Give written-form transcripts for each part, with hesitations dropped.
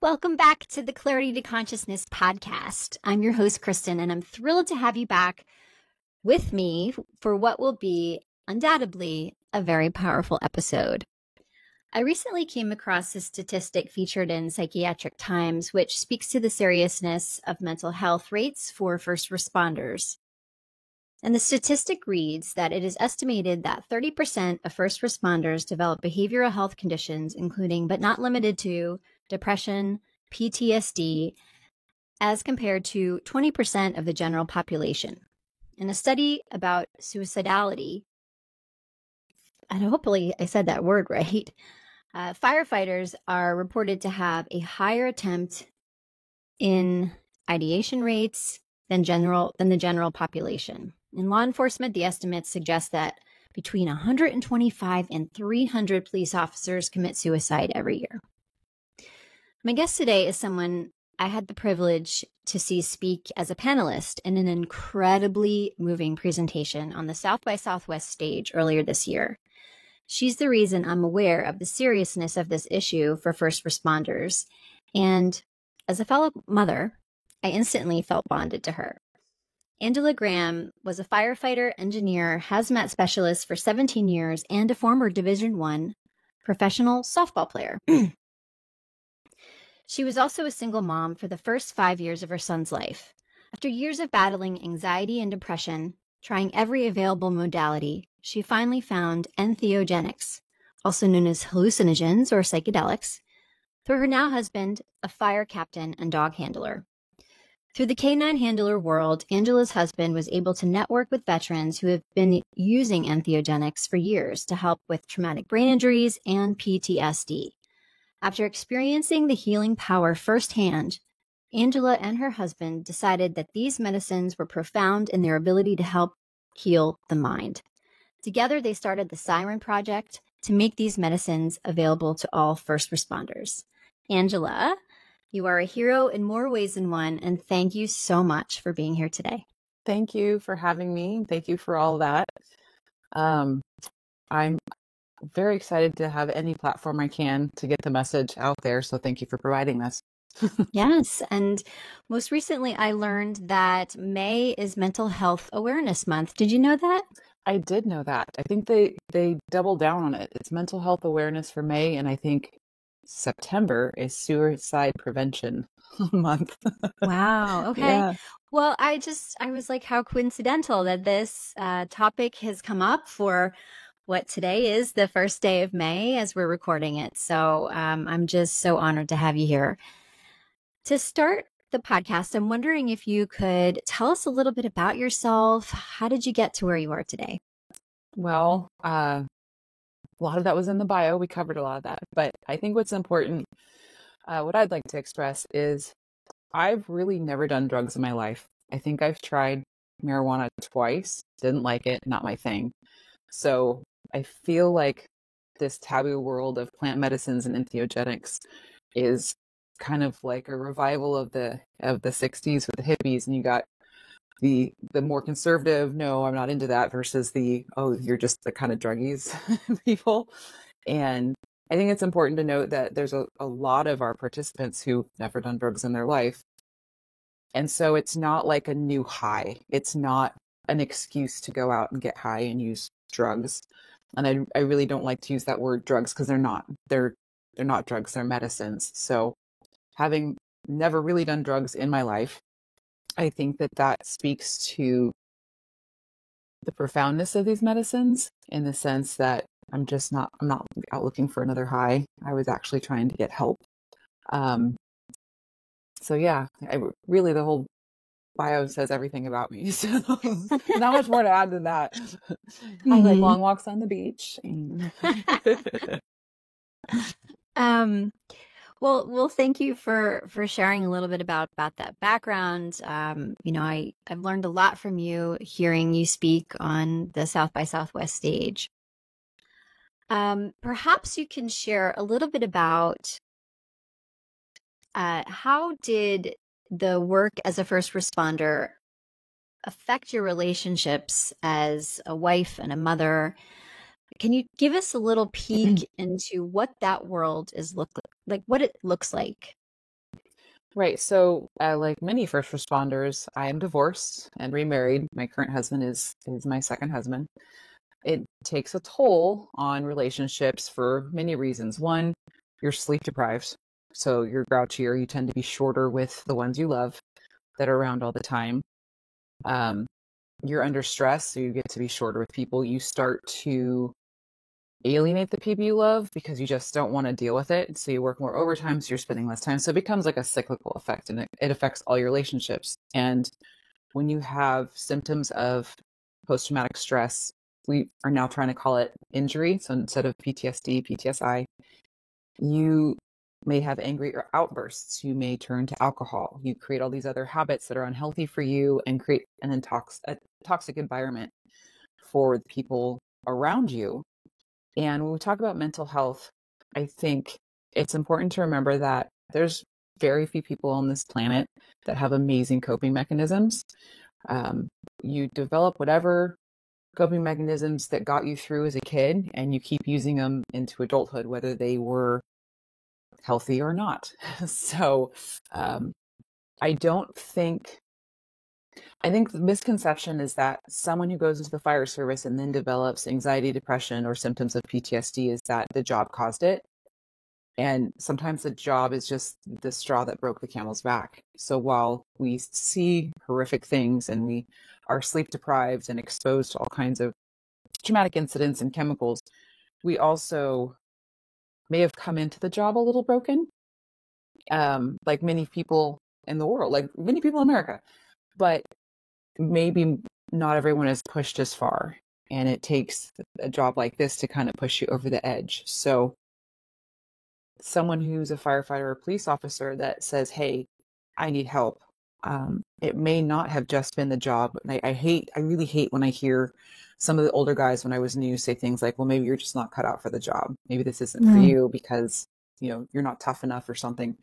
Welcome back to the Clarity to Consciousness podcast. I'm your host, Kristen, and I'm thrilled to have you back with me for what will be undoubtedly a very powerful episode. I recently came across a statistic featured in Psychiatric Times, which speaks to the seriousness of mental health rates for first responders. And the statistic reads that it is estimated that 30% of first responders develop behavioral health conditions, including but not limited to depression, PTSD, as compared to 20% of the general population. In a study about suicidality, and hopefully I said that word right, firefighters are reported to have a higher attempt in ideation rates than the general population. In law enforcement, the estimates suggest that between 125 and 300 police officers commit suicide every year. My guest today is someone I had the privilege to see speak as a panelist in an incredibly moving presentation on the South by Southwest stage earlier this year. She's the reason I'm aware of the seriousness of this issue for first responders. And as a fellow mother, I instantly felt bonded to her. Angela Graham was a firefighter, engineer, hazmat specialist for 17 years, and a former Division I professional softball player. She was also a single mom for the first 5 years of her son's life. After years of battling anxiety and depression, trying every available modality, she finally found entheogenics, also known as hallucinogens or psychedelics, through her now husband, a fire captain and dog handler. Through the canine handler world, Angela's husband was able to network with veterans who have been using entheogenics for years to help with traumatic brain injuries and PTSD. After experiencing the healing power firsthand, Angela and her husband decided that these medicines were profound in their ability to help heal the mind. Together, they started the Siren Project to make these medicines available to all first responders. Angela, you are a hero in more ways than one, and thank you so much for being here today. Thank you for having me. Thank you for all that. I'm very excited to have any platform I can to get the message out there. So thank you for providing this. Yes. And most recently, I learned that May is Mental Health Awareness Month. Did you know that? I did know that. I think they doubled down on it. It's Mental Health Awareness for May. And I think September is Suicide Prevention Month. Wow. Okay. Yeah. Well, I was like, how coincidental that this topic has come up for what today is the first day of May as we're recording it. So I'm just so honored to have you here. To start the podcast, I'm wondering if you could tell us a little bit about yourself. How did you get to where you are today? Well, a lot of that was in the bio. We covered a lot of that. But I think what's important, what I'd like to express is I've really never done drugs in my life. I think I've tried marijuana twice, didn't like it, not my thing. So I feel like this taboo world of plant medicines and entheogenics is kind of like a revival of the 60s with the hippies, and you got the more conservative, no, I'm not into that, versus the, oh, you're just the kind of druggies people. And I think it's important to note that there's a lot of our participants who've never done drugs in their life. And so it's not like a new high. It's not an excuse to go out and get high and use drugs. And I really don't like to use that word drugs because they're not drugs, they're medicines. So having never really done drugs in my life, I think that speaks to the profoundness of these medicines, in the sense that I'm not out looking for another high. I was actually trying to get help. So yeah, really the whole bio says everything about me. So not much more to add than that. Mm-hmm. I like long walks on the beach. Well, thank you for sharing a little bit about that background. I've learned a lot from you hearing you speak on the South by Southwest stage. Perhaps you can share a little bit about how did the work as a first responder affect your relationships as a wife and a mother? Can you give us a little peek into what that world is what it looks like? Right. So, like many first responders, I am divorced and remarried. My current husband is my second husband. It takes a toll on relationships for many reasons. One, you're sleep deprived, so you're grouchier. You tend to be shorter with the ones you love that are around all the time. Um, you're under stress, so you get to be shorter with people. You start to alienate the people you love because you just don't want to deal with it. So you work more overtime, so you're spending less time. So it becomes like a cyclical effect, and it affects all your relationships. And when you have symptoms of post-traumatic stress, we are now trying to call it injury. So instead of PTSD, PTSI, you may have angry or outbursts. You may turn to alcohol. You create all these other habits that are unhealthy for you and create a toxic environment for the people around you. And when we talk about mental health, I think it's important to remember that there's very few people on this planet that have amazing coping mechanisms. Um, you develop whatever coping mechanisms that got you through as a kid, and you keep using them into adulthood, whether they were healthy or not. So um, I don't think, I think the misconception is that someone who goes into the fire service and then develops anxiety, depression, or symptoms of PTSD is that the job caused it. And sometimes the job is just the straw that broke the camel's back. So while we see horrific things and we are sleep deprived and exposed to all kinds of traumatic incidents and chemicals, we also may have come into the job a little broken, like many people in the world, like many people in America. But maybe not everyone is pushed as far. And it takes a job like this to kind of push you over the edge. So someone who's a firefighter or a police officer that says, hey, I need help. It may not have just been the job. And I really hate when I hear some of the older guys when I was new say things like, well, maybe you're just not cut out for the job. Maybe this isn't for you because, you're not tough enough or something.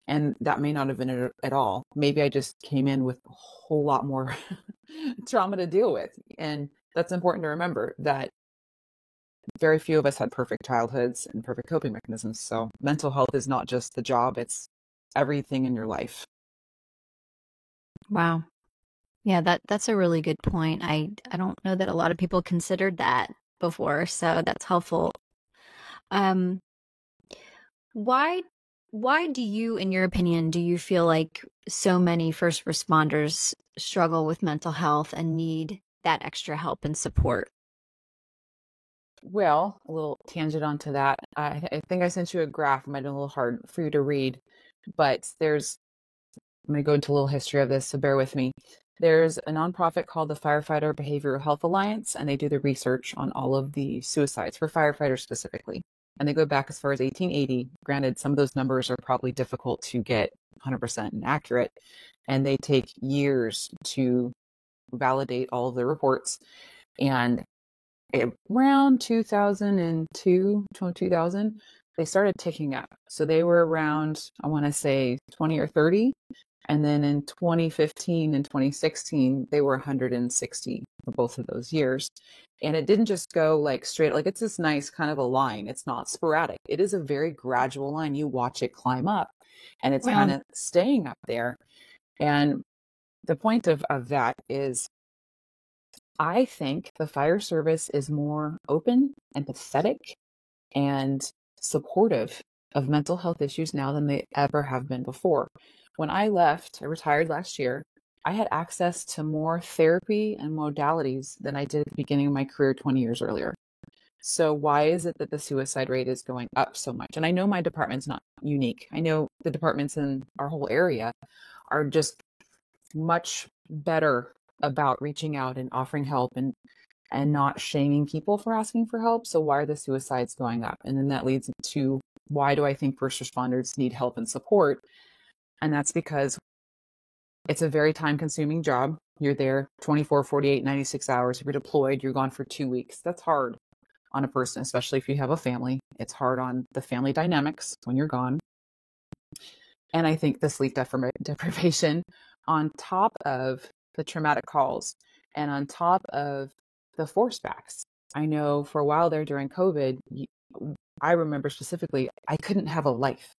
And that may not have been it at all. Maybe I just came in with a whole lot more trauma to deal with. And that's important to remember that very few of us had perfect childhoods and perfect coping mechanisms. So mental health is not just the job, it's everything in your life. Wow. Yeah, that's a really good point. I don't know that a lot of people considered that before, so that's helpful. Um, why do you, in your opinion, do you feel like so many first responders struggle with mental health and need that extra help and support? Well, a little tangent onto that. I think I sent you a graph. It might have been a little hard for you to read, but I'm going to go into a little history of this, so bear with me. There's a nonprofit called the Firefighter Behavioral Health Alliance, and they do the research on all of the suicides for firefighters specifically. And they go back as far as 1880. Granted, some of those numbers are probably difficult to get 100% and accurate, and they take years to validate all of the reports. And around 2002, 2000, they started ticking up. So they were around, I want to say 20 or 30. And then in 2015 and 2016, they were 160 for both of those years. And it didn't just go like straight, like it's this nice kind of a line. It's not sporadic. It is a very gradual line. You watch it climb up and it's kind of staying up there. And the point of that is I think the fire service is more open, empathetic, and supportive of mental health issues now than they ever have been before. When I left, I retired last year, I had access to more therapy and modalities than I did at the beginning of my career 20 years earlier. So why is it that the suicide rate is going up so much? And I know my department's not unique. I know the departments in our whole area are just much better about reaching out and offering help and not shaming people for asking for help. So why are the suicides going up? And then that leads to why do I think first responders need help and support? And that's because it's a very time consuming job. You're there 24, 48, 96 hours. If you're deployed, you're gone for 2 weeks. That's hard on a person, especially if you have a family. It's hard on the family dynamics when you're gone. And I think the sleep deprivation on top of the traumatic calls and on top of the force backs. I know for a while there during COVID, I remember specifically, I couldn't have a life.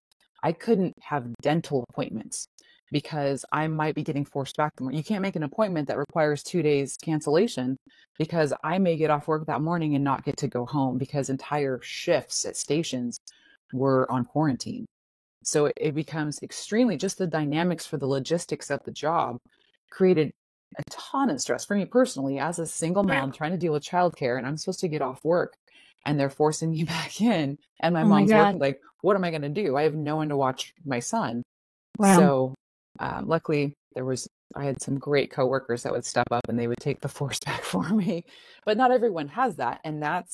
I couldn't have dental appointments because I might be getting forced back. You can't make an appointment that requires 2 days cancellation because I may get off work that morning and not get to go home because entire shifts at stations were on quarantine. So it becomes extremely, just the dynamics for the logistics of the job created a ton of stress for me personally as a single mom trying to deal with childcare, and I'm supposed to get off work and they're forcing me back in, and my Oh my mom's God. working. Like, what am I going to do? I have no one to watch my son. Wow. So luckily I had some great coworkers that would step up and they would take the force back for me, but not everyone has that. And that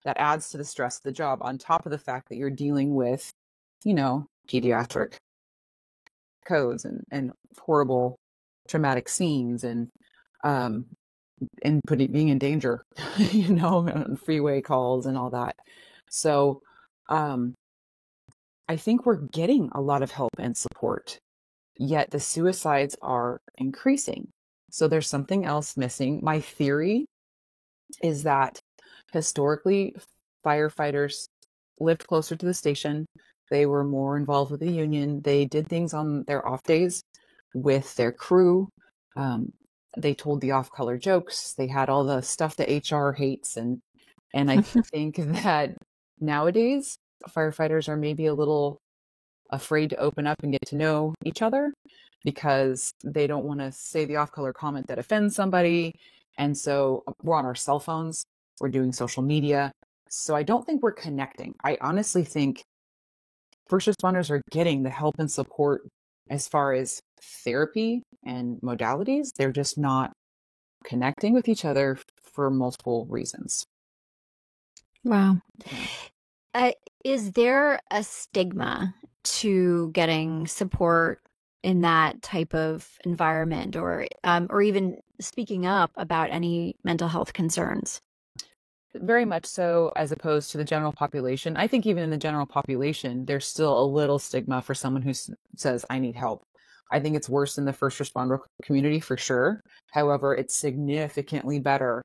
adds to the stress of the job on top of the fact that you're dealing with, pediatric codes and horrible traumatic scenes and being in danger, on freeway calls and all that. So I think we're getting a lot of help and support, yet the suicides are increasing. So there's something else missing. My theory is that historically firefighters lived closer to the station. They were more involved with the union. They did things on their off days with their crew. They told the off-color jokes. They had all the stuff that HR hates. And I think that nowadays firefighters are maybe a little afraid to open up and get to know each other because they don't want to say the off-color comment that offends somebody. And so we're on our cell phones. We're doing social media. So I don't think we're connecting. I honestly think first responders are getting the help and support as far as therapy and modalities. They're just not connecting with each other for multiple reasons. Wow. Is there a stigma to getting support in that type of environment, or even speaking up about any mental health concerns? Very much so, as opposed to the general population. I think even in the general population, there's still a little stigma for someone who says, I need help. I think it's worse in the first responder community for sure. However, it's significantly better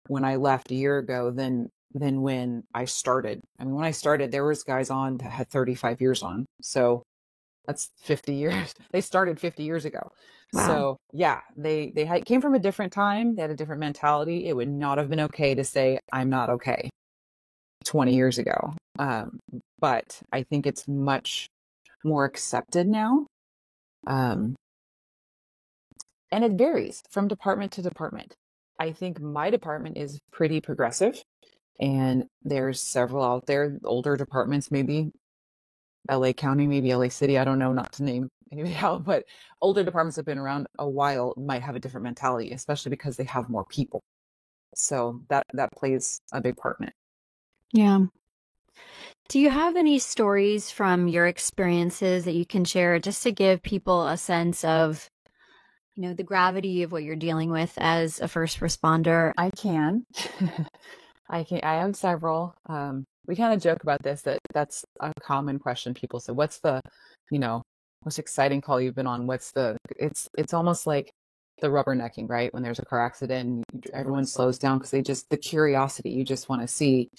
when I left a year ago than when I started. I mean, when I started, there was guys on that had 35 years on. So that's 50 years. They started 50 years ago. Wow. So yeah, they came from a different time. They had a different mentality. It would not have been okay to say, I'm not okay 20 years ago. But I think it's much more accepted now. And it varies from department to department. I think my department is pretty progressive, and there's several out there, older departments, maybe LA County, maybe LA City, I don't know, not to name anybody out, but older departments have been around a while might have a different mentality, especially because they have more people. So that plays a big part in it. Yeah. Do you have any stories from your experiences that you can share just to give people a sense of, the gravity of what you're dealing with as a first responder? I can. I have several. We kind of joke about this, that's a common question. People say, what's the, most exciting call you've been on? It's almost like the rubbernecking, right? When there's a car accident, everyone slows down because the curiosity, you just want to see.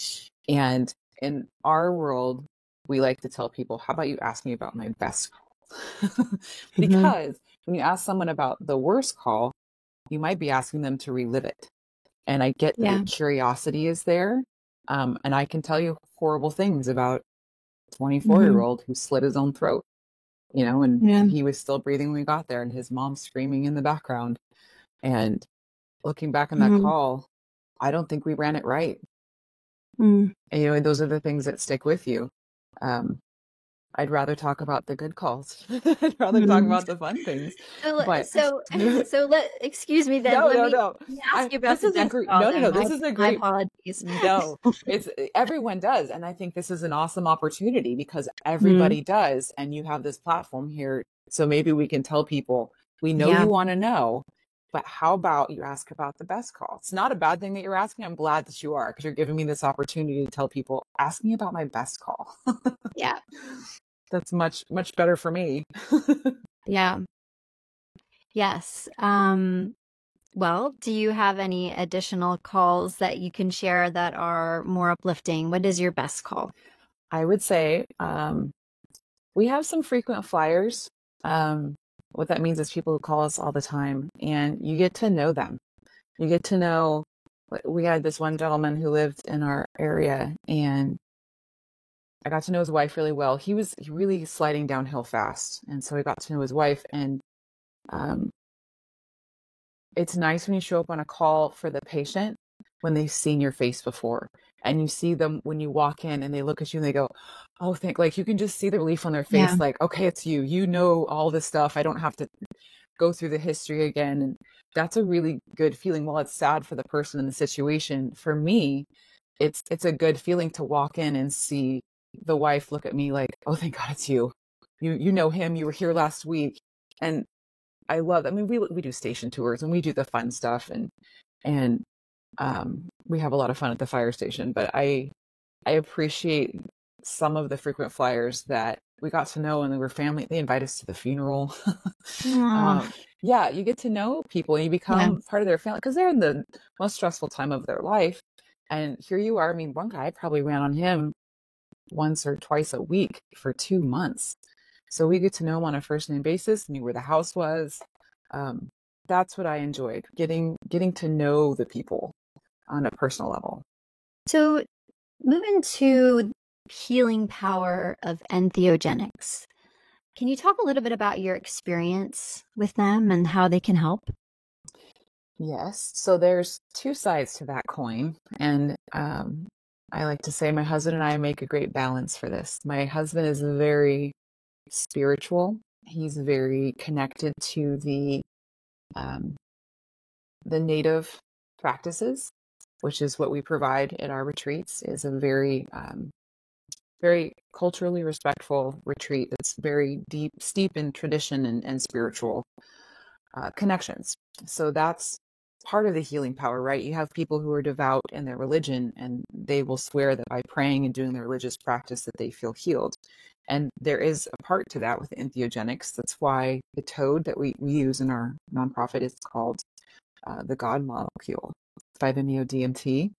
And in our world, we like to tell people, how about you ask me about my best call? Because when you ask someone about the worst call, you might be asking them to relive it. And I get that the curiosity is there. And I can tell you horrible things about a 24-year-old who slit his own throat, and he was still breathing when we got there, and his mom screaming in the background. And looking back on that call, I don't think we ran it right. And, those are the things that stick with you. I'd rather talk about the good calls. I'd rather talk about the fun things. Excuse me then. No. Let me ask you about the best call. No. This is a great. My apologies. No, everyone does, and I think this is an awesome opportunity because everybody does, and you have this platform here, so maybe we can tell people we know you want to know, but how about you ask about the best call? It's not a bad thing that you're asking. I'm glad that you are, because you're giving me this opportunity to tell people, ask me about my best call. Yeah. That's much, much better for me. Yeah. Yes. Well, do you have any additional calls that you can share that are more uplifting? What is your best call? I would say We have some frequent flyers. What that means is people who call us all the time, and you get to know them. You get to know, we had this one gentleman who lived in our area, and I got to know his wife really well. He was really sliding downhill fast. And so I got to know his wife, and um, it's nice when you show up on a call for the patient when they've seen your face before, and you see them when you walk in and they look at you and they go, oh, like you can just see the relief on their face. Yeah. Like, okay, it's you, you know, all this stuff. I don't have to go through the history again. And that's a really good feeling. While it's sad for the person in the situation, for me, it's a good feeling to walk in and see the wife look at me like, oh, thank God it's you. You know him. You were here last week. And I love, I mean, we do station tours and we do the fun stuff, and we have a lot of fun at the fire station, but I appreciate some of the frequent flyers that we got to know, and they were family. They invite us to the funeral. Yeah, you get to know people and you become part of their family because they're in the most stressful time of their life. And here you are. I mean, one guy, I probably ran on him once or twice a week for 2 months. So we get to know him on a first name basis, knew where the house was. That's what I enjoyed, getting to know the people on a personal level. So moving to healing power of entheogenics, can you talk a little bit about your experience with them and how they can help? Yes. So there's two sides to that coin. And I like to say my husband and I make a great balance for this. My husband is very spiritual. He's very connected to the native practices, which is what we provide at our retreats, is a very very culturally respectful retreat that's very steep in tradition and spiritual connections. So that's part of the healing power, right? You have people who are devout in their religion, and they will swear that by praying and doing their religious practice that they feel healed. And there is a part to that with entheogenics. That's why the toad that we use in our nonprofit is called the God molecule, 5-MeO-DMT.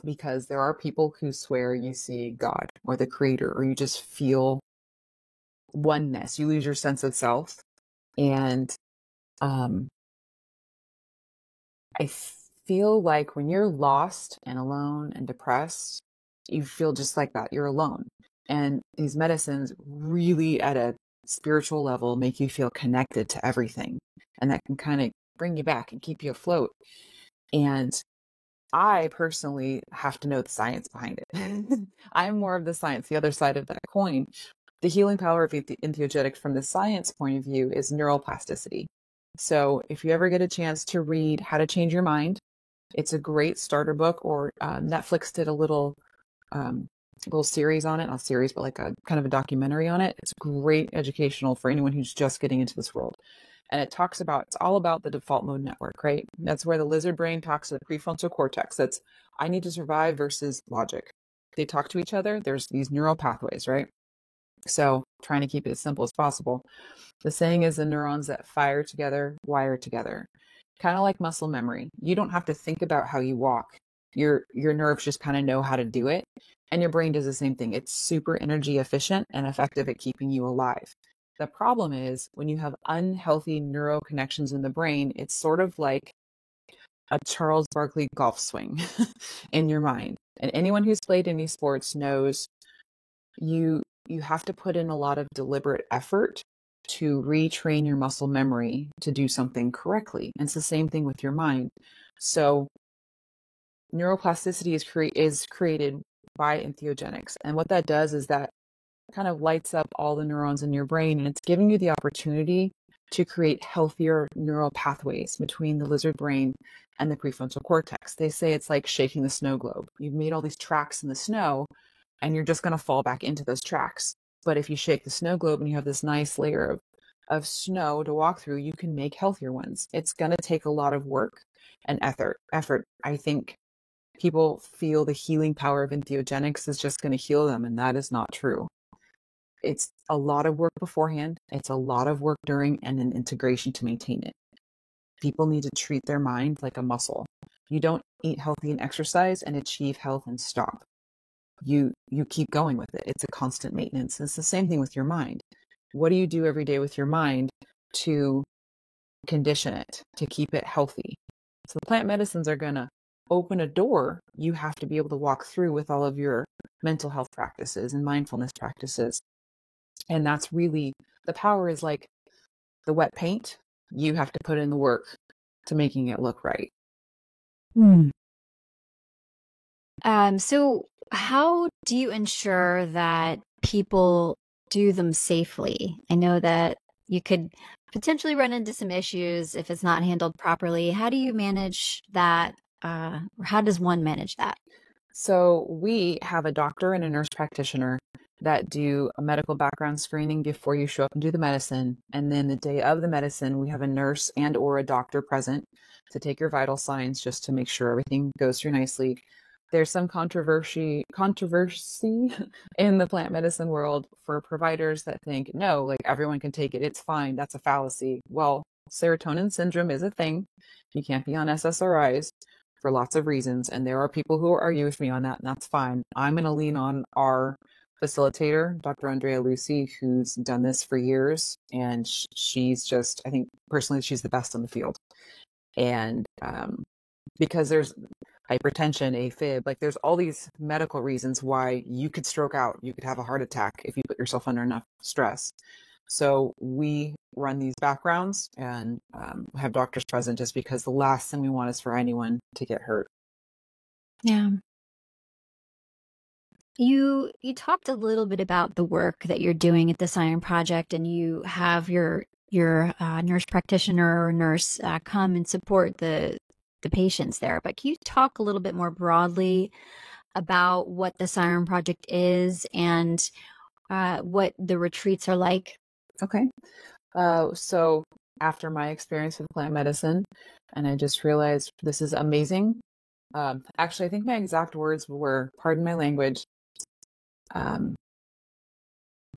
Because there are people who swear you see God or the creator, or you just feel oneness. You lose your sense of self. And I feel like when you're lost and alone and depressed, you feel just like that. You're alone. And these medicines really at a spiritual level make you feel connected to everything. And that can kind of bring you back and keep you afloat. And I personally have to know the science behind it. I'm more of the science, the other side of that coin. The healing power of entheogenics from the science point of view is neuroplasticity. So if you ever get a chance to read How to Change Your Mind, it's a great starter book. Or Netflix did a little series on it, not series, but like a kind of a documentary on it. It's great educational for anyone who's just getting into this world. And it's all about the default mode network, right? That's where the lizard brain talks to the prefrontal cortex. That's I need to survive versus logic. They talk to each other. There's these neural pathways, right? So trying to keep it as simple as possible. The saying is the neurons that fire together, wire together. Kind of like muscle memory. You don't have to think about how you walk. Your nerves just kind of know how to do it. And your brain does the same thing. It's super energy efficient and effective at keeping you alive. The problem is when you have unhealthy neural connections in the brain, it's sort of like a Charles Barkley golf swing in your mind. And anyone who's played any sports knows you have to put in a lot of deliberate effort to retrain your muscle memory to do something correctly. And it's the same thing with your mind. So neuroplasticity is created by entheogenics. And what that does is that kind of lights up all the neurons in your brain, and it's giving you the opportunity to create healthier neural pathways between the lizard brain and the prefrontal cortex. They say it's like shaking the snow globe. You've made all these tracks in the snow, and you're just going to fall back into those tracks. But if you shake the snow globe and you have this nice layer of snow to walk through, you can make healthier ones. It's going to take a lot of work and effort. I think people feel the healing power of entheogenics is just going to heal them, and that is not true. It's a lot of work beforehand. It's a lot of work during, and an integration to maintain it. People need to treat their mind like a muscle. You don't eat healthy and exercise and achieve health and stop. you keep going with it. It's a constant maintenance. It's the same thing with your mind. What do you do every day with your mind to condition it, to keep it healthy? So the plant medicines are going to open a door you have to be able to walk through with all of your mental health practices and mindfulness practices. And that's really, the power is like the wet paint. You have to put in the work to making it look right. So how do you ensure that people do them safely? I know that you could potentially run into some issues if it's not handled properly. How do you manage that? Or how does one manage that? So we have a doctor and a nurse practitioner that do a medical background screening before you show up and do the medicine. And then the day of the medicine, we have a nurse and or a doctor present to take your vital signs just to make sure everything goes through nicely. There's some controversy in the plant medicine world for providers that think, no, like everyone can take it. It's fine. That's a fallacy. Well, serotonin syndrome is a thing. You can't be on SSRIs for lots of reasons. And there are people who argue with me on that, and that's fine. I'm going to lean on our facilitator, Dr. Andrea Lucy, who's done this for years. And she's just, I think personally, she's the best in the field. And because there's hypertension, AFib, like there's all these medical reasons why you could stroke out, you could have a heart attack if you put yourself under enough stress. So we run these backgrounds and have doctors present just because the last thing we want is for anyone to get hurt. Yeah. You talked a little bit about the work that you're doing at the Siren Project, and you have your nurse practitioner or nurse come and support the patients there. But can you talk a little bit more broadly about what the Siren Project is and what the retreats are like? Okay. So after my experience with plant medicine, and I just realized this is amazing. Actually, I think my exact words were, pardon my language,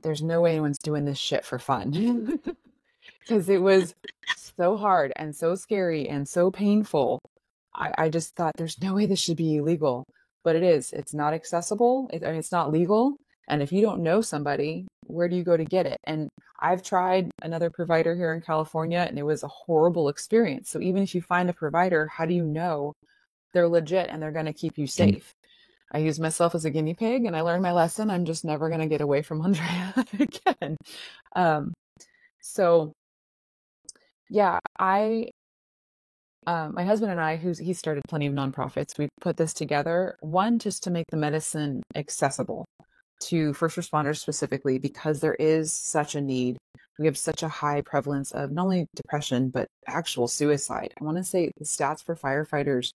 there's no way anyone's doing this shit for fun. Because it was so hard and so scary and so painful. I just thought there's no way this should be illegal, but it is. It's not accessible. It's not legal. And if you don't know somebody, where do you go to get it? And I've tried another provider here in California, and it was a horrible experience. So even if you find a provider, how do you know they're legit and they're going to keep you safe? I use myself as a guinea pig, and I learned my lesson. I'm just never going to get away from Andrea again. So yeah, my husband and I, he started plenty of nonprofits. We put this together, one, just to make the medicine accessible to first responders specifically, because there is such a need. We have such a high prevalence of not only depression, but actual suicide. I want to say the stats for firefighters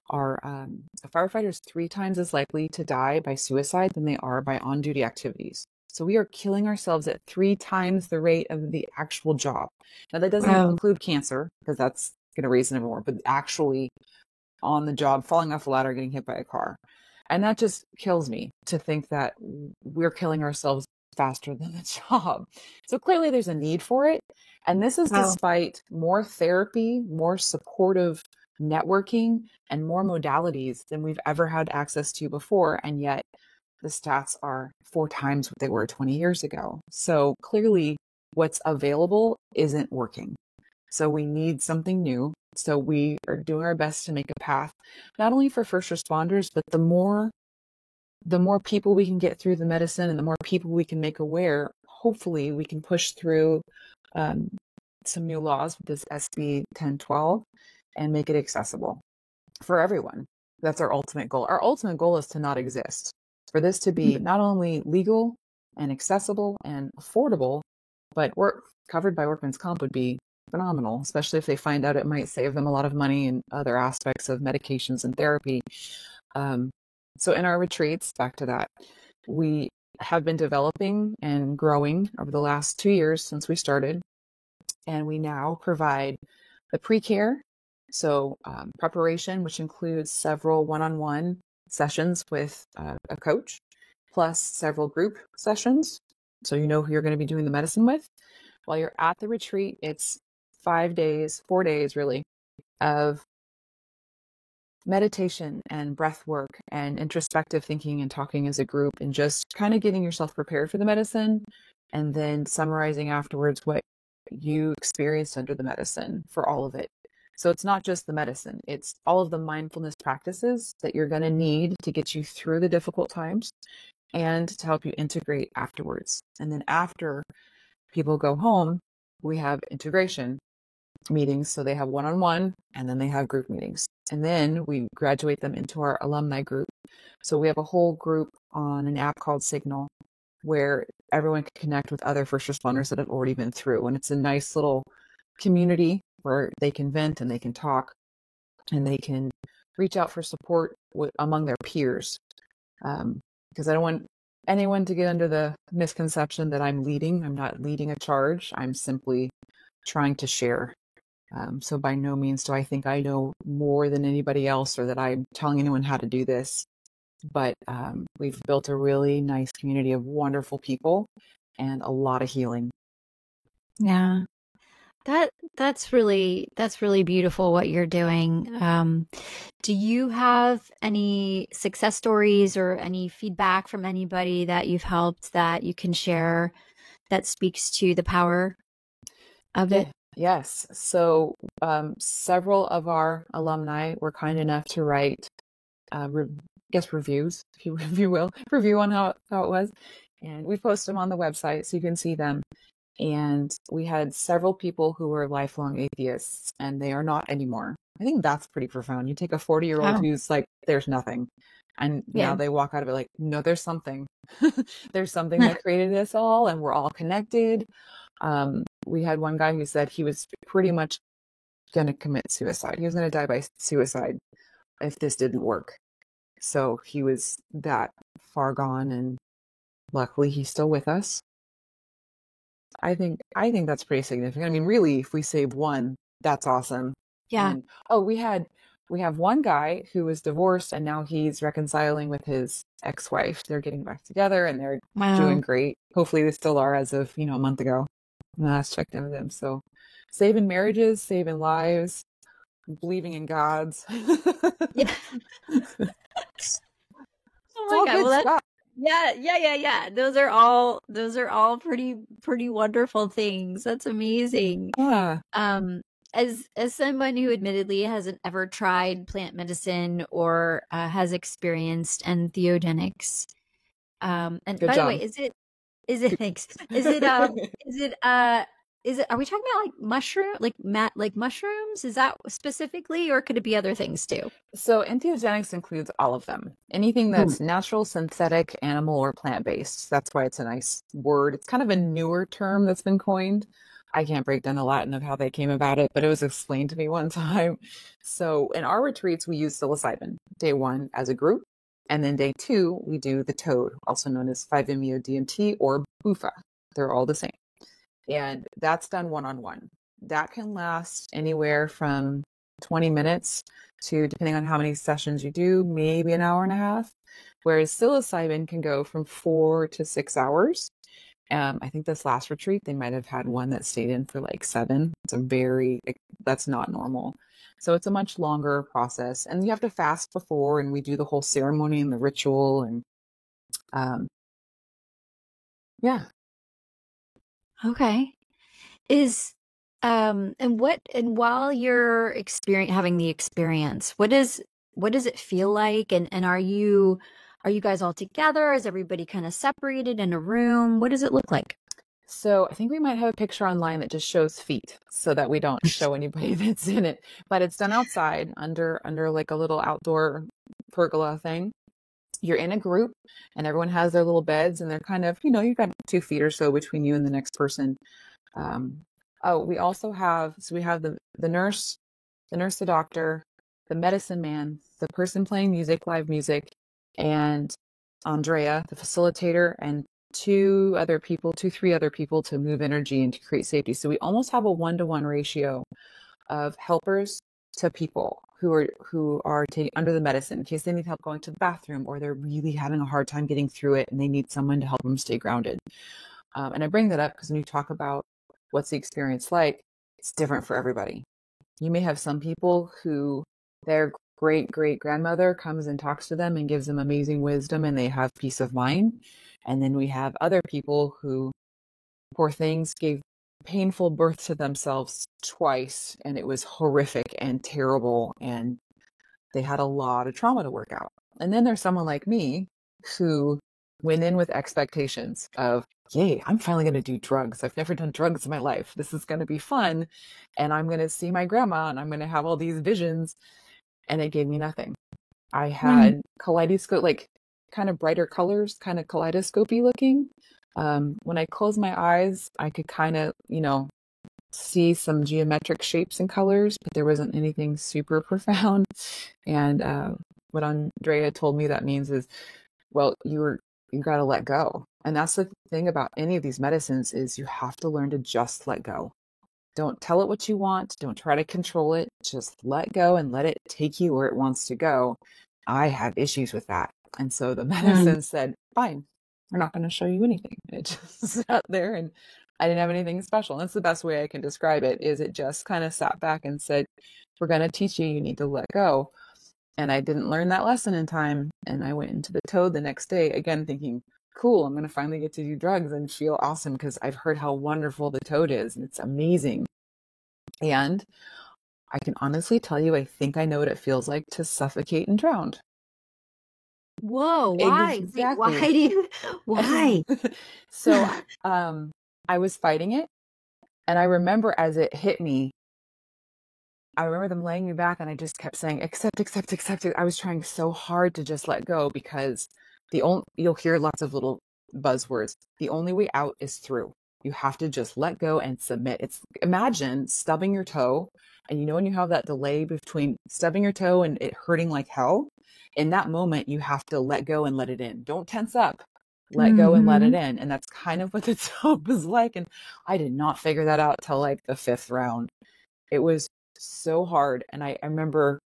are a firefighter is 3 times as likely to die by suicide than they are by on-duty activities. So we are killing ourselves at 3 times the rate of the actual job. Now that doesn't include cancer, because that's going to raise the number more, but actually on the job, falling off a ladder, getting hit by a car. And that just kills me to think that we're killing ourselves faster than the job. So clearly there's a need for it. And this is despite more therapy, more supportive networking, and more modalities than we've ever had access to before. And yet the stats are 4 times what they were 20 years ago. So clearly what's available isn't working. So we need something new. So we are doing our best to make a path, not only for first responders, but the more people we can get through the medicine and the more people we can make aware, hopefully we can push through some new laws with this SB 1012 and make it accessible for everyone. That's our ultimate goal. Our ultimate goal is to not exist, for this to be not only legal and accessible and affordable, but covered by workman's comp would be phenomenal, especially if they find out it might save them a lot of money in other aspects of medications and therapy. So in our retreats, back to that, we have been developing and growing over the last 2 years since we started. And we now provide the pre-care, so preparation, which includes several one-on-one sessions with a coach, plus several group sessions. So you know who you're going to be doing the medicine with. While you're at the retreat, it's 4 days really, of meditation and breath work and introspective thinking and talking as a group and just kind of getting yourself prepared for the medicine and then summarizing afterwards what you experienced under the medicine for all of it. So it's not just the medicine, it's all of the mindfulness practices that you're going to need to get you through the difficult times and to help you integrate afterwards. And then after people go home, we have integration meetings. So they have one-on-one and then they have group meetings. And then we graduate them into our alumni group. So we have a whole group on an app called Signal where everyone can connect with other first responders that have already been through. And it's a nice little community where they can vent and they can talk and they can reach out for support among their peers. Because I don't want anyone to get under the misconception that I'm leading. I'm not leading a charge. I'm simply trying to share. So by no means do I think I know more than anybody else or that I'm telling anyone how to do this. But we've built a really nice community of wonderful people and a lot of healing. Yeah. That's really beautiful what you're doing. Do you have any success stories or any feedback from anybody that you've helped that you can share that speaks to the power of it? Yes. So several of our alumni were kind enough to write, reviews, if you will, review on how it was. And we post them on the website so you can see them. And we had several people who were lifelong atheists and they are not anymore. I think that's pretty profound. You take a 40-year-old who's like, there's nothing. And now they walk out of it like, no, there's something. There's something that created us all and we're all connected. We had one guy who said he was pretty much going to commit suicide. He was going to die by suicide if this didn't work. So he was that far gone and luckily he's still with us. I think that's pretty significant. I mean, really, if we save one, that's awesome. Yeah. And, we have one guy who was divorced and now he's reconciling with his ex-wife. They're getting back together and they're doing great. Hopefully they still are as of, a month ago. When I last checked in with them. So saving marriages, saving lives, believing in gods. Yeah. Oh my God. Well, yeah. Those are all pretty wonderful things. That's amazing. Yeah. As someone who admittedly hasn't ever tried plant medicine or has experienced entheogenics, and Good by job. the way, thanks. Are we talking about like mushrooms? Is that specifically, or could it be other things too? So entheogenics includes all of them. Anything that's natural, synthetic, animal, or plant-based. That's why it's a nice word. It's kind of a newer term that's been coined. I can't break down the Latin of how they came about it, but it was explained to me one time. So in our retreats, we use psilocybin day 1 as a group. And then day 2, we do the toad, also known as 5-MeO-DMT or BUFA. They're all the same. And that's done one-on-one. That can last anywhere from 20 minutes to, depending on how many sessions you do, maybe an hour and a half. Whereas psilocybin can go from 4 to 6 hours. I think this last retreat, they might have had one that stayed in for like 7. That's not normal. So it's a much longer process and you have to fast before and we do the whole ceremony and the ritual and, yeah. Okay. And while you're having the experience, what does it feel like? And are you guys all together? Is everybody kind of separated in a room? What does it look like? So I think we might have a picture online that just shows feet so that we don't show anybody that's in it, but it's done outside under like a little outdoor pergola thing. You're in a group and everyone has their little beds and they're kind of, you've got 2 feet or so between you and the next person. We also have the nurse, the doctor, the medicine man, the person playing live music, and Andrea, the facilitator, and 3 other people to move energy and to create safety. So we almost have a 1-to-1 ratio of helpers to people who are taking under the medicine in case they need help going to the bathroom or they're really having a hard time getting through it and they need someone to help them stay grounded. And I bring that up because when you talk about what's the experience like, it's different for everybody. You may have some people who their great great grandmother comes and talks to them and gives them amazing wisdom and they have peace of mind. And then we have other people who, poor things, gave painful birth to themselves twice, and it was horrific and terrible, and they had a lot of trauma to work out. And then there's someone like me who went in with expectations of, yay, I'm finally going to do drugs. I've never done drugs in my life. This is going to be fun. And I'm going to see my grandma and I'm going to have all these visions. And it gave me nothing. I had kaleidoscope, like kind of brighter colors, kind of kaleidoscopy looking. When I closed my eyes, I could kind of, see some geometric shapes and colors, but there wasn't anything super profound. And what Andrea told me that means is, well, you got to let go. And that's the thing about any of these medicines is you have to learn to just let go. Don't tell it what you want. Don't try to control it. Just let go and let it take you where it wants to go. I have issues with that. And so the medicine said, fine, we're not going to show you anything. And it just sat there and I didn't have anything special. And that's the best way I can describe it, is it just kind of sat back and said, we're going to teach you, you need to let go. And I didn't learn that lesson in time. And I went into the Toad the next day, again, thinking, cool, I'm going to finally get to do drugs and feel awesome because I've heard how wonderful the Toad is. And it's amazing. And I can honestly tell you, I think I know what it feels like to suffocate and drown. Whoa, why? Exactly. Why? So I was fighting it. And I remember as it hit me, I remember them laying me back and I just kept saying, accept, accept, accept. I was trying so hard to just let go because you'll hear lots of little buzzwords. The only way out is through. You have to just let go and submit. Imagine stubbing your toe, and when you have that delay between stubbing your toe and it hurting like hell, in that moment, you have to let go and let it in. Don't tense up. Let go and let it in. And that's kind of what the Toad was like. And I did not figure that out till like the 5th round. It was so hard. And I remember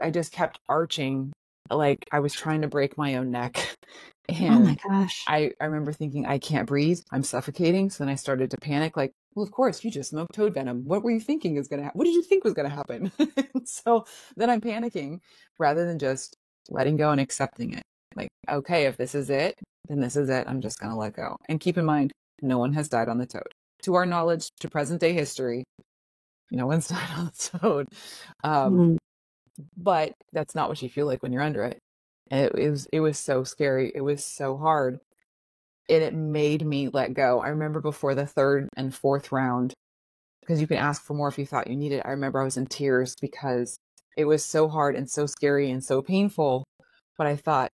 I just kept arching like I was trying to break my own neck. And oh my gosh. I remember thinking, I can't breathe. I'm suffocating. So then I started to panic, like, well, of course, you just smoked toad venom. What were you thinking is going to happen? What did you think was going to happen? So then I'm panicking rather than just letting go and accepting it. Like, okay, if this is it, then this is it. I'm just going to let go. And keep in mind, no one has died on the Toad. To our knowledge, to present day history, no one's died on the Toad. But that's not what you feel like when you're under it. And it was so scary. It was so hard. And it made me let go. I remember before the 3rd and 4th round, because you can ask for more if you thought you needed it. I remember I was in tears because it was so hard and so scary and so painful. But I thought,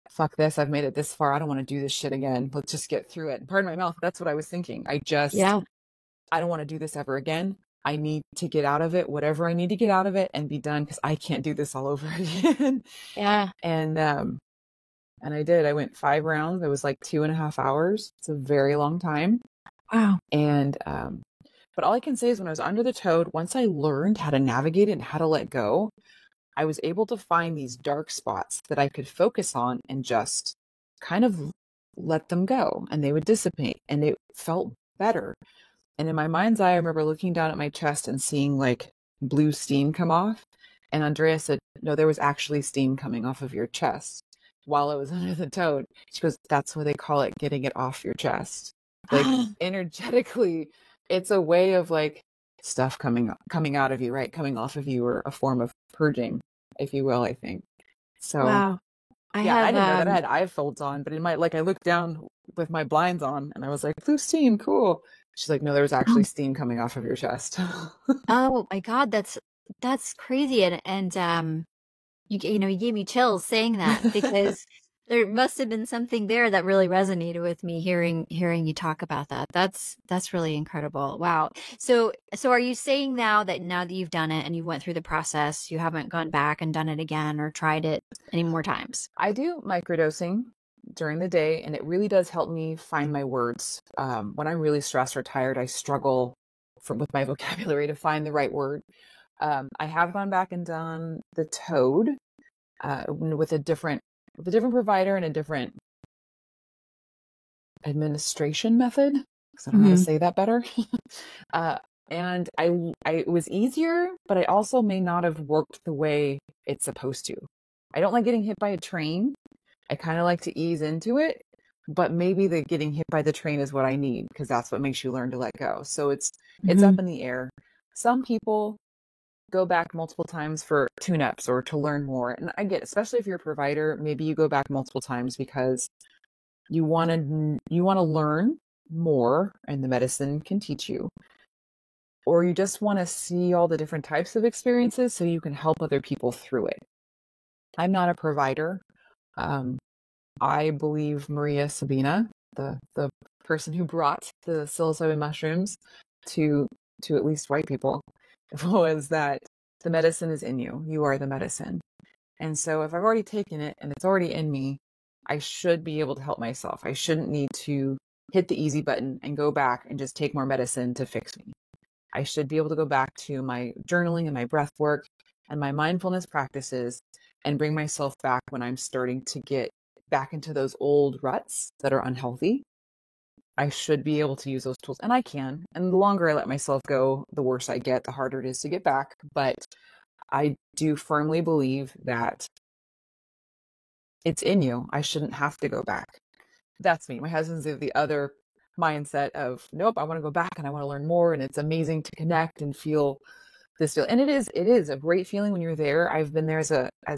fuck this. I've made it this far. I don't want to do this shit again. Let's just get through it. Pardon my mouth. That's what I was thinking. I don't want to do this ever again. I need to get out of it, whatever I need to get out of it and be done, because I can't do this all over again. Yeah. And I did. I went 5 rounds. It was like 2.5 hours. It's a very long time. Wow. And but all I can say is when I was under the Toad, once I learned how to navigate it and how to let go, I was able to find these dark spots that I could focus on and just kind of let them go, and they would dissipate, and it felt better. And in my mind's eye, I remember looking down at my chest and seeing like blue steam come off. And Andrea said, no, there was actually steam coming off of your chest while I was under the Toad. She goes, that's what they call it, getting it off your chest. Like energetically, it's a way of like stuff coming out of you, right? Coming off of you, or a form of purging, if you will, I think. So wow. I didn't know that I had eye folds on, but I looked down with my blinds on and I was like, blue steam, cool. She's like, no, there was actually steam coming off of your chest. Oh my God, that's crazy. And you gave me chills saying that, because there must have been something there that really resonated with me hearing you talk about that. That's really incredible. Wow. So are you saying now that you've done it and you went through the process, you haven't gone back and done it again or tried it any more times? I do microdosing during the day, and it really does help me find my words. When I'm really stressed or tired, I struggle with my vocabulary to find the right word. I have gone back and done the Toad with a different provider and a different administration method, because I don't know how to say that better. And it was easier, but I also may not have worked the way it's supposed to. I don't like getting hit by a train. I kind of like to ease into it, but maybe the getting hit by the train is what I need because that's what makes you learn to let go. So it's up in the air. Some people go back multiple times for tune-ups or to learn more. And I get, especially if you're a provider, maybe you go back multiple times because you want to learn more and the medicine can teach you. Or you just want to see all the different types of experiences so you can help other people through it. I'm not a provider. I believe Maria Sabina, the person who brought the psilocybin mushrooms to at least white people, was that the medicine is in you. You are the medicine. And so if I've already taken it and it's already in me, I should be able to help myself. I shouldn't need to hit the easy button and go back and just take more medicine to fix me. I should be able to go back to my journaling and my breath work and my mindfulness practices and bring myself back when I'm starting to get back into those old ruts that are unhealthy. I should be able to use those tools, and I can. And the longer I let myself go, the worse I get, the harder it is to get back. But I do firmly believe that it's in you. I shouldn't have to go back. That's me. My husband's the other mindset of, nope, I want to go back and I want to learn more. And it's amazing to connect and feel this feel. And it is a great feeling when you're there. I've been there as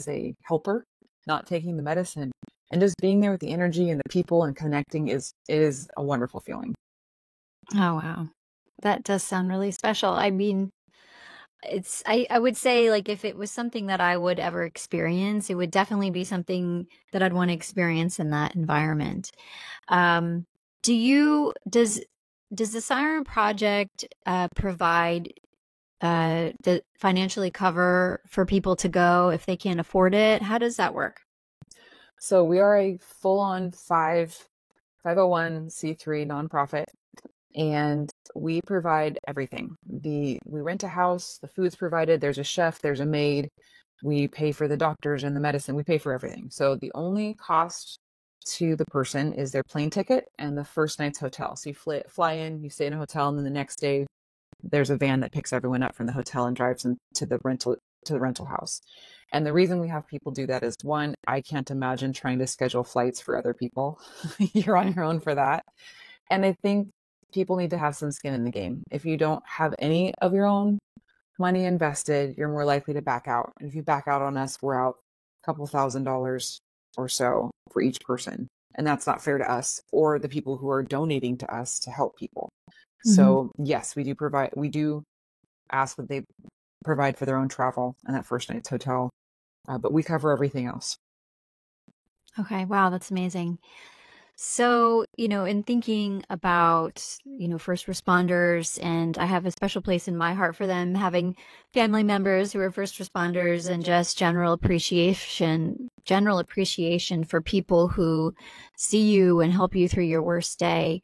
a helper, not taking the medicine, and just being there with the energy and the people and connecting is a wonderful feeling. Oh, wow. That does sound really special. I mean, I would say, like, if it was something that I would ever experience, it would definitely be something that I'd want to experience in that environment. Does the Siren Project provide financially cover for people to go if they can't afford it? How does that work? So we are a full-on 501c3 nonprofit, and we provide everything. We rent a house, the food's provided, there's a chef, there's a maid, we pay for the doctors and the medicine, we pay for everything. So the only cost to the person is their plane ticket and the first night's hotel. So you fly in, you stay in a hotel, and then the next day there's a van that picks everyone up from the hotel and drives them to the rental house. And the reason we have people do that is, one, I can't imagine trying to schedule flights for other people. You're on your own for that. And I think people need to have some skin in the game. If you don't have any of your own money invested, you're more likely to back out. And if you back out on us, we're out a couple $1,000s or so for each person. And that's not fair to us or the people who are donating to us to help people. Mm-hmm. So yes, we do ask that they provide for their own travel and that first night's hotel, but we cover everything else. Okay. Wow. That's amazing. So, in thinking about, first responders, and I have a special place in my heart for them, having family members who are first responders, and just general appreciation for people who see you and help you through your worst day.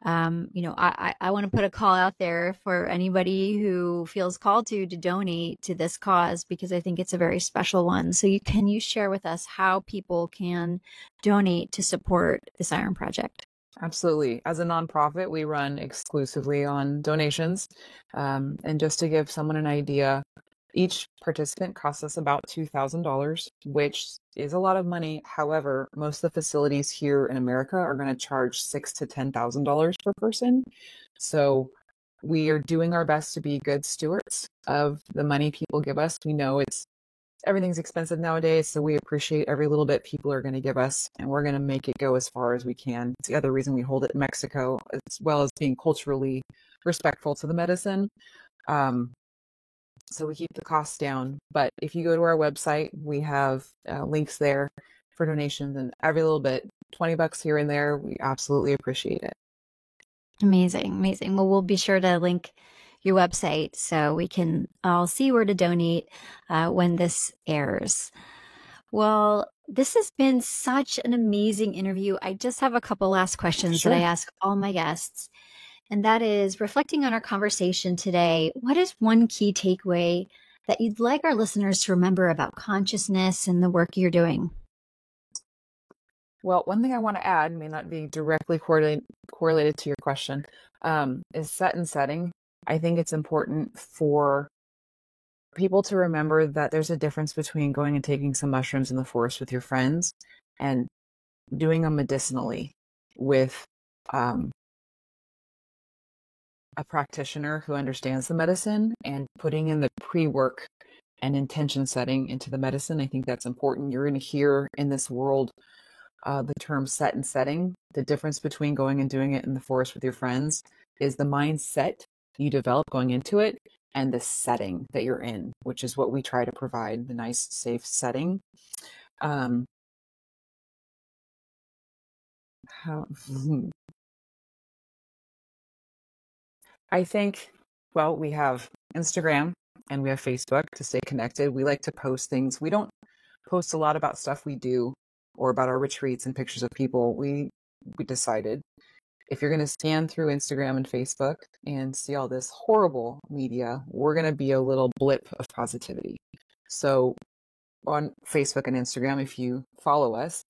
I want to put a call out there for anybody who feels called to donate to this cause, because I think it's a very special one. So can you share with us how people can donate to support the Siren Project? Absolutely. As a nonprofit, we run exclusively on donations. And just to give someone an idea, each participant costs us about $2,000, which is a lot of money. However, most of the facilities here in America are going to charge $6,000 to $10,000 per person. So we are doing our best to be good stewards of the money people give us. We know everything's expensive nowadays, so we appreciate every little bit people are going to give us, and we're going to make it go as far as we can. It's the other reason we hold it in Mexico, as well as being culturally respectful to the medicine. So we keep the costs down. But if you go to our website, we have links there for donations, and every little bit, $20 here and there, we absolutely appreciate it. Amazing. Well, we'll be sure to link your website so we can all see where to donate when this airs. Well, this has been such an amazing interview. I just have a couple last questions that I ask all my guests. And that is, reflecting on our conversation today, what is one key takeaway that you'd like our listeners to remember about consciousness and the work you're doing? Well, one thing I want to add, may not be directly correlated to your question, is set and setting. I think it's important for people to remember that there's a difference between going and taking some mushrooms in the forest with your friends and doing them medicinally with um, a practitioner who understands the medicine and putting in the pre-work and intention setting into the medicine. I think that's important. You're going to hear in this world the term set and setting. The difference between going and doing it in the forest with your friends is the mindset you develop going into it and the setting that you're in, which is what we try to provide, the nice, safe setting. I think, well, we have Instagram and we have Facebook to stay connected. We like to post things. We don't post a lot about stuff we do or about our retreats and pictures of people. We decided if you're going to scan through Instagram and Facebook and see all this horrible media, we're going to be a little blip of positivity. So on Facebook and Instagram, if you follow us,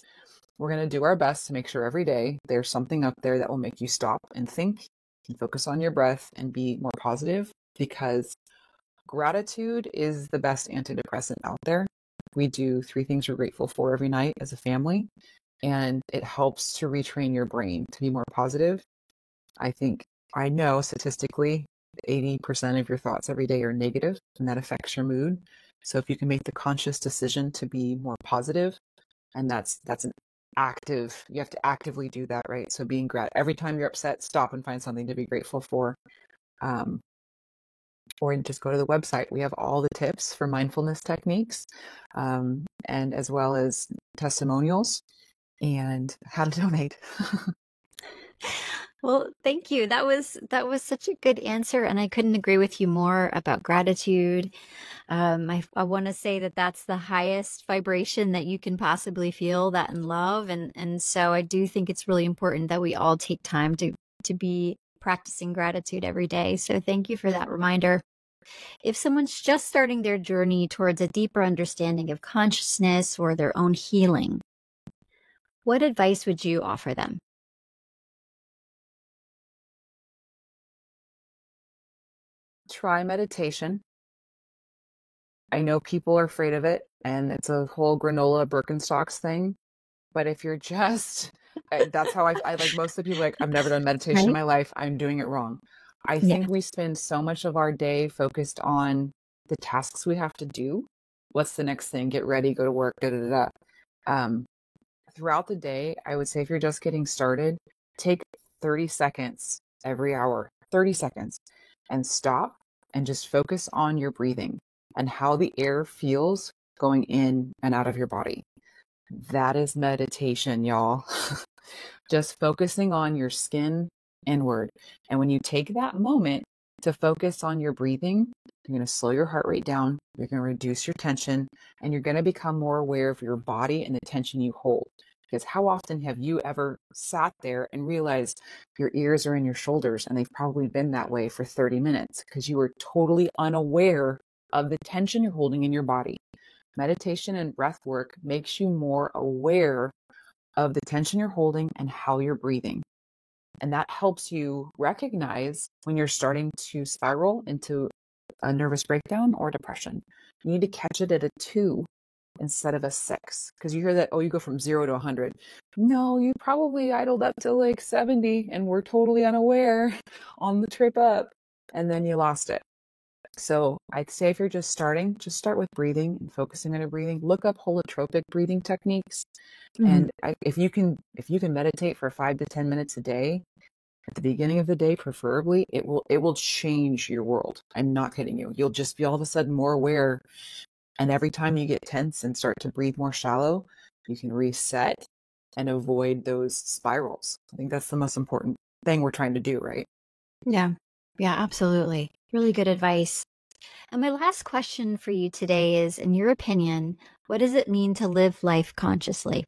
we're going to do our best to make sure every day there's something up there that will make you stop and think and focus on your breath and be more positive, because gratitude is the best antidepressant out there. We do 3 things we're grateful for every night as a family, and it helps to retrain your brain to be more positive. I know statistically 80% of your thoughts every day are negative, and that affects your mood. So if you can make the conscious decision to be more positive, and that's an active, you have to actively do that, right? So being every time you're upset, stop and find something to be grateful for. Or just go to the website. We have all the tips for mindfulness techniques, and as well as testimonials and how to donate. Well, thank you. That was such a good answer, and I couldn't agree with you more about gratitude. I want to say that that's the highest vibration that you can possibly feel, that in love, and so I do think it's really important that we all take time to be practicing gratitude every day. So thank you for that reminder. If someone's just starting their journey towards a deeper understanding of consciousness or their own healing, what advice would you offer them? Try meditation. I know people are afraid of it, and it's a whole granola Birkenstocks thing. But if you're just, that's how I like most of the people, like, I've never done meditation in my life, I'm doing it wrong. I think we spend so much of our day focused on the tasks we have to do. What's the next thing? Get ready, go to work, throughout the day, I would say if you're just getting started, take 30 seconds every hour, 30 seconds, and stop and just focus on your breathing and how the air feels going in and out of your body. That is meditation, y'all. Just focusing on your skin inward. And when you take that moment to focus on your breathing, you're going to slow your heart rate down, you're going to reduce your tension, and you're going to become more aware of your body and the tension you hold. Because how often have you ever sat there and realized your ears are in your shoulders, and they've probably been that way for 30 minutes because you were totally unaware of the tension you're holding in your body. Meditation and breath work makes you more aware of the tension you're holding and how you're breathing. And that helps you recognize when you're starting to spiral into a nervous breakdown or depression. You need to catch it at a 2 instead of a 6. Because you hear that, oh, you go from 0 to 100. No, you probably idled up to like 70 and were totally unaware on the trip up, and then you lost it. So I'd say if you're just starting, just start with breathing and focusing on your breathing. Look up holotropic breathing techniques. And if you can meditate for 5 to 10 minutes a day, at the beginning of the day, preferably, it will change your world. I'm not kidding you. You'll just be all of a sudden more aware. And every time you get tense and start to breathe more shallow, you can reset and avoid those spirals. I think that's the most important thing we're trying to do, right? Yeah, absolutely. Really good advice. And my last question for you today is, in your opinion, what does it mean to live life consciously?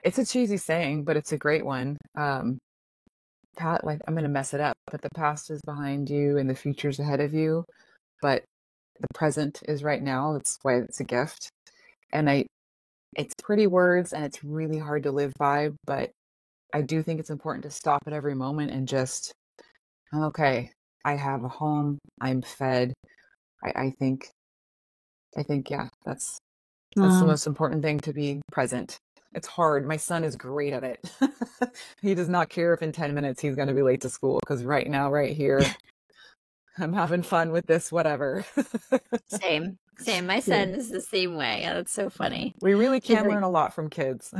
It's a cheesy saying, but it's a great one. I'm going to mess it up, but the past is behind you and the future's ahead of you, but the present is right now. That's why it's a gift. And it's pretty words and it's really hard to live by, but I do think it's important to stop at every moment and just, okay, I have a home, I'm fed. I think, yeah, that's the most important thing, to be present. It's hard. My son is great at it. He does not care if in 10 minutes he's going to be late to school, because right now, right here, I'm having fun with this, whatever. Same. My son is the same way. Yeah, that's so funny. We really can learn a lot from kids.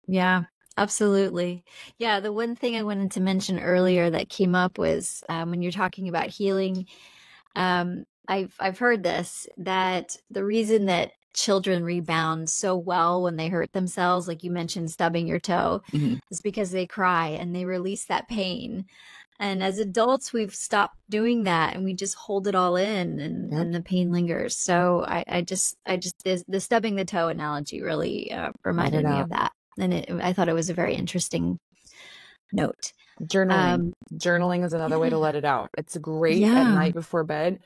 Yeah, absolutely. Yeah, the one thing I wanted to mention earlier that came up was when you're talking about healing. I've heard this, that the reason that children rebound so well when they hurt themselves, like you mentioned, stubbing your toe, is because they cry and they release that pain. And as adults, we've stopped doing that, and we just hold it all in, and the pain lingers. So I just the stubbing the toe analogy really reminded me of that. And I thought it was a very interesting note. Journaling is another way to let it out. It's great at night before bed.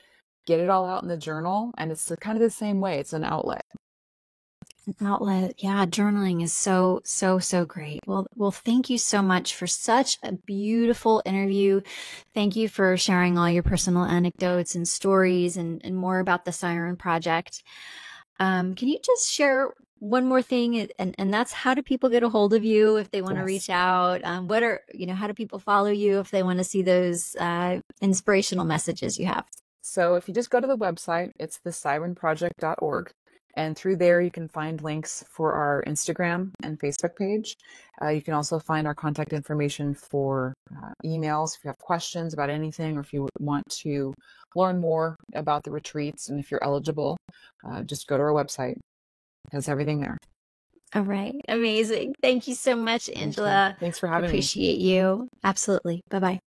Get it all out in the journal, and it's kind of the same way. It's an outlet. An outlet. Yeah, journaling is so great. Well, thank you so much for such a beautiful interview. Thank you for sharing all your personal anecdotes and stories and more about the Siren Project. Can you just share one more thing, and that's, how do people get a hold of you if they want to reach out? How do people follow you if they want to see those inspirational messages you have? So if you just go to the website, it's thesirenproject.org. And through there, you can find links for our Instagram and Facebook page. You can also find our contact information for emails if you have questions about anything, or if you want to learn more about the retreats, and if you're eligible, just go to our website. It has everything there. All right. Amazing. Thank you so much, Angela. Thanks for having me. Appreciate you. Absolutely. Bye-bye.